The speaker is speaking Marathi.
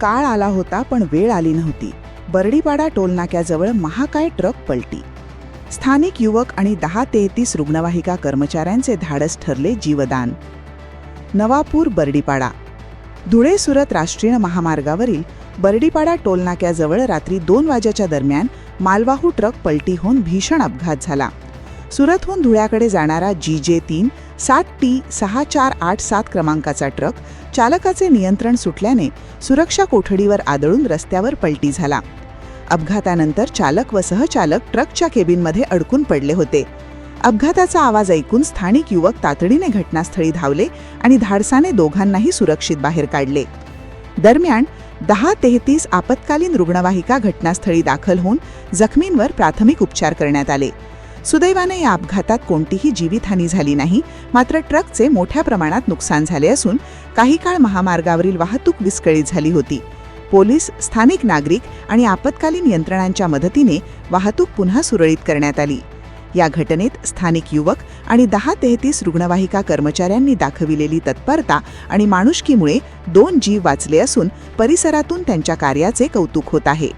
काळ आला होता पण वेळ आली नव्हती. बर्डीपाडा टोलनाक्याजवळ महाकाय ट्रक पलटी. स्थानिक युवक आणि 10-33 रुग्णवाहिका कर्मचाऱ्यांचे धाडस ठरले जीवदान. नवापूर बर्डीपाडा. धुळे सुरत राष्ट्रीय महामार्गावरील बर्डीपाडा टोलनाक्याजवळ रात्री 2 वाजेच्या दरम्यान मालवाहू ट्रक पलटी होऊन भीषण अपघात झाला. सुरतहून धुळ्याकडे जाणारा GJ3 7T6487 क्रमांकाचा ट्रक चालकाचे नियंत्रण सुटल्याने सुरक्षा कोठडीवर आदळून रस्त्यावर पलटी झाला. अपघातानंतर चालक व सहचालक ट्रकच्या केबिनमध्ये अडकून पडले होते. अपघाताचा आवाज ऐकून स्थानिक युवक तातडीने घटनास्थळी धावले आणि धाडसाने दोघांनाही सुरक्षित बाहेर काढले. दरम्यान 10-33 आपत्कालीन रुग्णवाहिका घटनास्थळी दाखल होऊन जखमींवर प्राथमिक उपचार करण्यात आले. सुदैवाने या अपघातात कोणतीही जीवितहानी झाली नाही. मात्र ट्रकचे मोठ्या प्रमाणात नुकसान झाले असून काही काळ महामार्गावरील वाहतूक विस्कळीत झाली होती. पोलीस, स्थानिक नागरिक आणि आपत्कालीन यंत्रणांच्या मदतीने वाहतूक पुन्हा सुरळीत करण्यात आली. या घटनेत स्थानिक युवक आणि 10-33 रुग्णवाहिका कर्मचाऱ्यांनी दाखविलेली तत्परता आणि माणुसकीमुळे 2 जीव वाचले असून परिसरातून त्यांच्या कार्याचे कौतुक होत आहे.